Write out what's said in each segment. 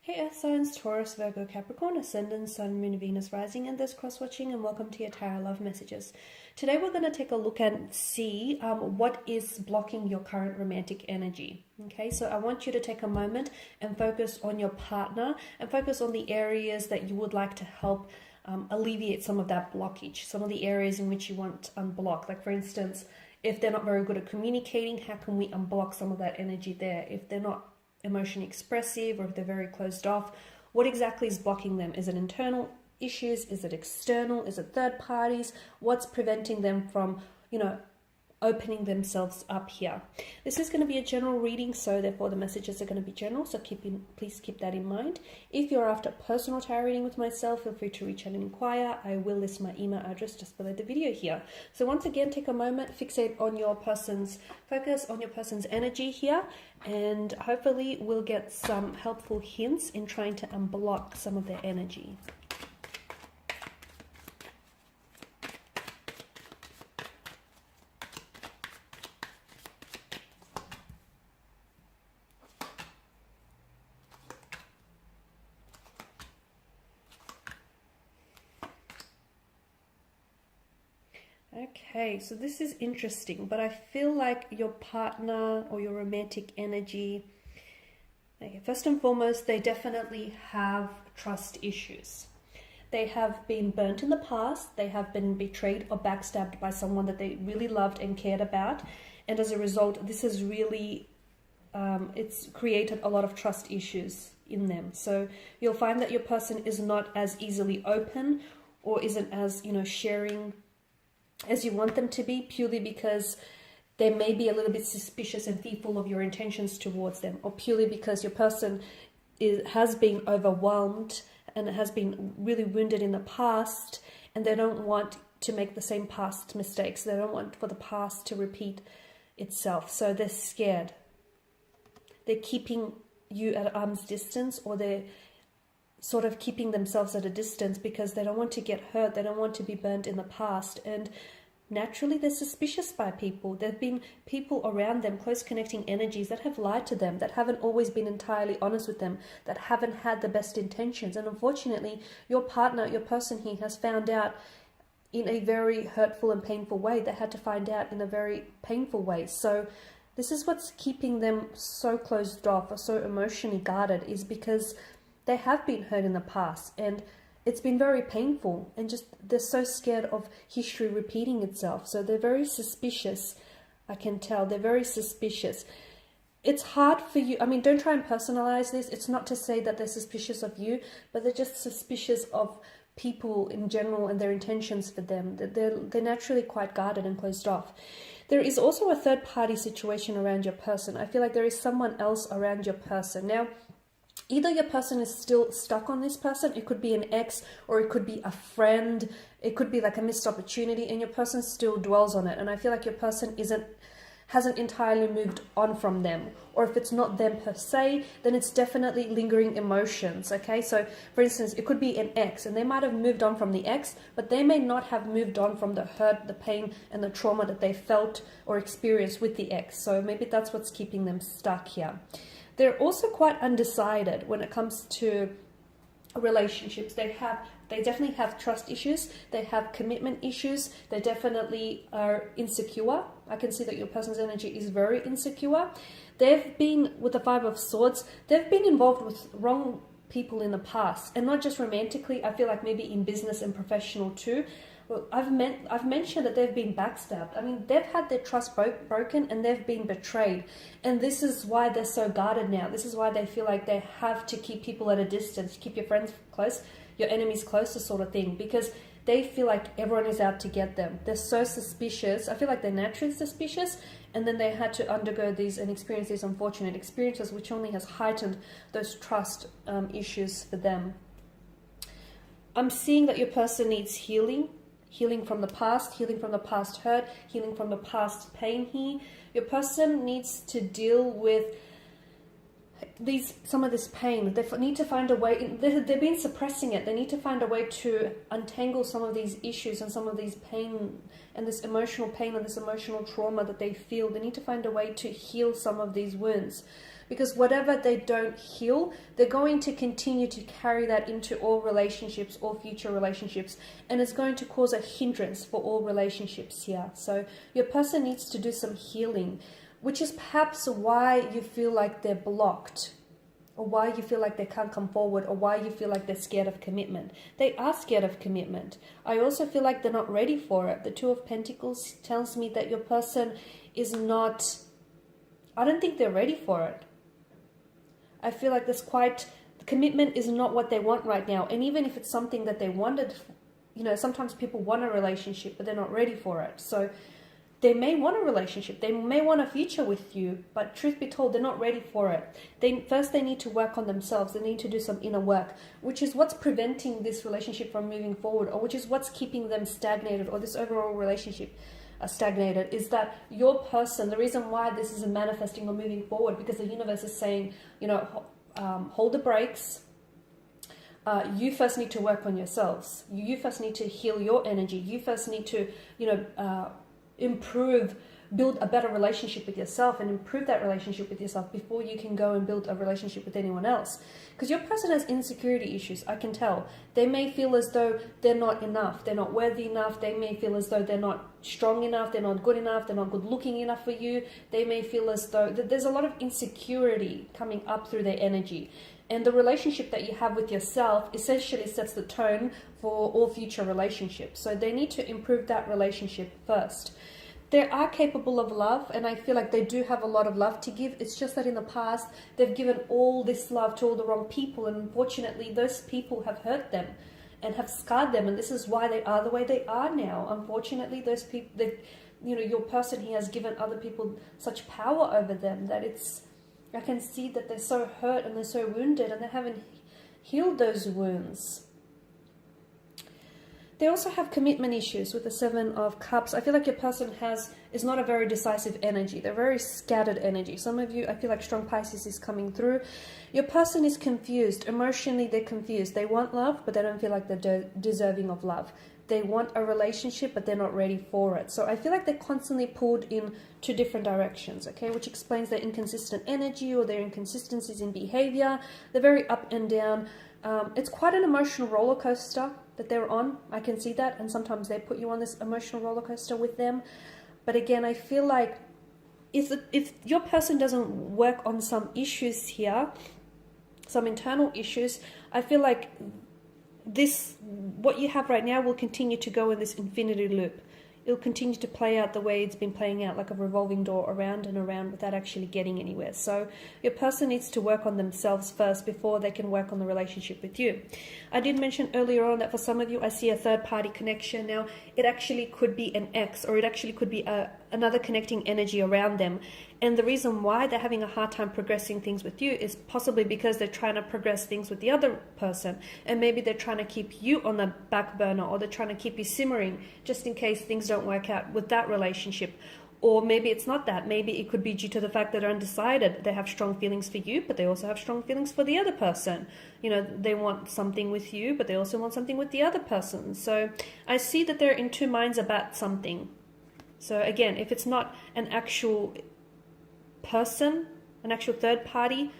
Hey Earth signs, Taurus, Virgo, Capricorn, Ascendant, Sun, Moon, Venus, Rising, and this cross-watching, and welcome to your Tarot Love Messages. Today we're going to take a look and see what is blocking your current romantic energy. Okay, so I want you to take a moment and focus on your partner and focus on the areas that you would like to help alleviate some of that blockage, some of the areas in which you want to unblock. Like for instance, if they're not very good at communicating, how can we unblock some of that energy there? If they're not emotionally expressive, or if they're very closed off, what exactly is blocking them? Is it internal issues? Is it external? Is it third parties? What's preventing them from, opening themselves up here? This is going to be a general reading, so therefore the messages are going to be general, so please keep that in mind. If you're after a personal tarot reading with myself, feel free to reach out and inquire. I will list my email address just below the video here. So once again, take a moment, focus on your person's energy here, and hopefully we'll get some helpful hints in trying to unblock some of their energy. Okay, so this is interesting, but I feel like your partner or your romantic energy, okay, first and foremost, they definitely have trust issues. They have been burnt in the past, they have been betrayed or backstabbed by someone that they really loved and cared about, and as a result, this has really, it's created a lot of trust issues in them. So you'll find that your person is not as easily open or isn't as, sharing as you want them to be, purely because they may be a little bit suspicious and fearful of your intentions towards them, or purely because your person has been overwhelmed and has been really wounded in the past, and they don't want to make the same past mistakes. They don't want for the past to repeat itself, so they're scared. They're keeping you at arm's distance, or they're sort of keeping themselves at a distance because they don't want to get hurt, they don't want to be burnt in the past, and naturally they're suspicious by people. There have been people around them, close connecting energies, that have lied to them, that haven't always been entirely honest with them, that haven't had the best intentions, and unfortunately your partner, your person here, has found out in a very hurtful and painful way. They had to find out in a very painful way. So this is what's keeping them so closed off or so emotionally guarded, is because they have been hurt in the past and it's been very painful, and just they're so scared of history repeating itself. So they're very suspicious. I can tell they're very suspicious. It's hard for you. I mean, don't try and personalize this. It's not to say that they're suspicious of you, but they're just suspicious of people in general and their intentions for them. They're naturally quite guarded and closed off. There is also a third party situation around your person. I feel like there is someone else around your person. Now, either your person is still stuck on this person, it could be an ex, or it could be a friend, it could be like a missed opportunity, and your person still dwells on it. And I feel like your person hasn't entirely moved on from them. Or if it's not them per se, then it's definitely lingering emotions, okay? So for instance, it could be an ex, and they might have moved on from the ex, but they may not have moved on from the hurt, the pain, and the trauma that they felt or experienced with the ex. So maybe that's what's keeping them stuck here. They're also quite undecided when it comes to relationships. They definitely have trust issues. They have commitment issues. They definitely are insecure. I can see that your person's energy is very insecure. They've been, with the Five of Swords, they've been involved with wrong people in the past, and not just romantically. I feel like maybe in business and professional too. Well, I've mentioned that they've been backstabbed. I mean, they've had their trust broken and they've been betrayed. And this is why they're so guarded now. This is why they feel like they have to keep people at a distance, keep your friends close, your enemies closer, sort of thing, because they feel like everyone is out to get them. They're so suspicious. I feel like they're naturally suspicious, and then they had to undergo these and experience these unfortunate experiences, which only has heightened those trust issues for them. I'm seeing that your person needs healing. Healing from the past hurt, healing from the past pain here. Your person needs to deal with some of this pain. They need to find a way. They've been suppressing it. They need to find a way to untangle some of these issues and some of these pain and this emotional pain and this emotional trauma that they feel. They need to find a way to heal some of these wounds. because whatever they don't heal, they're going to continue to carry that into all relationships, all future relationships, and it's going to cause a hindrance for all relationships here. So your person needs to do some healing, which is perhaps why you feel like they're blocked, or why you feel like they can't come forward, or why you feel like they're scared of commitment. They are scared of commitment. I also feel like they're not ready for it. The Two of Pentacles tells me that your person is not, I don't think they're ready for it. I feel like commitment is not what they want right now. And even if it's something that they wanted, you know, sometimes people want a relationship, but they're not ready for it. So they may want a relationship, they may want a future with you, but truth be told, they're not ready for it. First they need to work on themselves, they need to do some inner work, which is what's preventing this relationship from moving forward, or which is what's keeping them stagnated, or this overall relationship stagnated, is that your person, the reason why this isn't manifesting or moving forward, because the universe is saying, you know, hold the brakes. You first need to work on yourselves. You first need to heal your energy. You first need to, you know, build a better relationship with yourself, and improve that relationship with yourself before you can go and build a relationship with anyone else. Because your person has insecurity issues, I can tell. They may feel as though they're not enough, they're not worthy enough, they may feel as though they're not strong enough, they're not good enough, they're not good looking enough for you. They may feel as though there's a lot of insecurity coming up through their energy. And the relationship that you have with yourself essentially sets the tone for all future relationships. So they need to improve that relationship first. They are capable of love, and I feel like they do have a lot of love to give. It's just that in the past, they've given all this love to all the wrong people, and unfortunately, those people have hurt them and have scarred them, and this is why they are the way they are now. Unfortunately, those people, you know, your person here has given other people such power over them that I can see that they're so hurt and they're so wounded, and they haven't healed those wounds. They also have commitment issues with the Seven of Cups. I feel like your person is not a very decisive energy. They're very scattered energy. Some of you, I feel like strong Pisces is coming through. Your person is confused. Emotionally, they're confused. They want love, but they don't feel like they're deserving of love. They want a relationship, but they're not ready for it. So I feel like they're constantly pulled in two different directions, okay? Which explains their inconsistent energy or their inconsistencies in behavior. They're very up and down. It's quite an emotional roller coaster that they're on. I can see that, and sometimes they put you on this emotional roller coaster with them. But again, I feel like if your person doesn't work on some issues here, some internal issues, I feel like what you have right now will continue to go in this infinity loop. It'll continue to play out the way it's been playing out, like a revolving door, around and around, without actually getting anywhere. So your person needs to work on themselves first before they can work on the relationship with you. I did mention earlier on that for some of you, I see a third-party connection. Now, it actually could be an ex, or it actually could be another connecting energy around them. And the reason why they're having a hard time progressing things with you is possibly because they're trying to progress things with the other person. And maybe they're trying to keep you on the back burner, or they're trying to keep you simmering just in case things don't work out with that relationship. Or maybe it's not that. Maybe it could be due to the fact that they're undecided. They have strong feelings for you, but they also have strong feelings for the other person. You know, they want something with you, but they also want something with the other person. So I see that they're in two minds about something. So again, if it's not an actual person, an actual third party,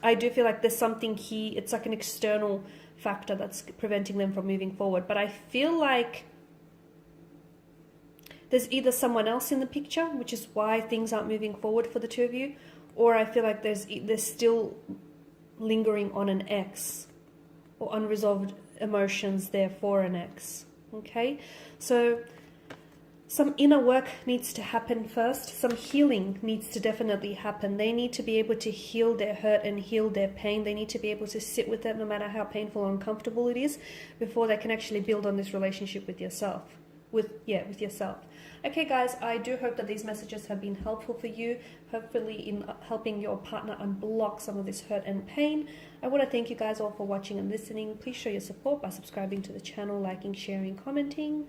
I do feel like there's something here. It's like an external factor that's preventing them from moving forward. But I feel like there's either someone else in the picture, which is why things aren't moving forward for the two of you, or I feel like there's still lingering on an ex, or unresolved emotions there for an ex. Okay, so some inner work needs to happen first. Some healing needs to definitely happen. They need to be able to heal their hurt and heal their pain. They need to be able to sit with it no matter how painful or uncomfortable it is, before they can actually build on this relationship with yourself. With yourself. Okay guys, I do hope that these messages have been helpful for you, hopefully in helping your partner unblock some of this hurt and pain. I want to thank you guys all for watching and listening. Please show your support by subscribing to the channel, liking, sharing, commenting.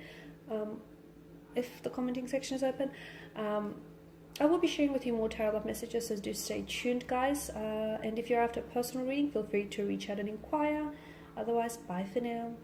If the commenting section is open. I will be sharing with you more tarot love messages, so do stay tuned guys. And if you're after a personal reading, feel free to reach out and inquire. Otherwise, bye for now.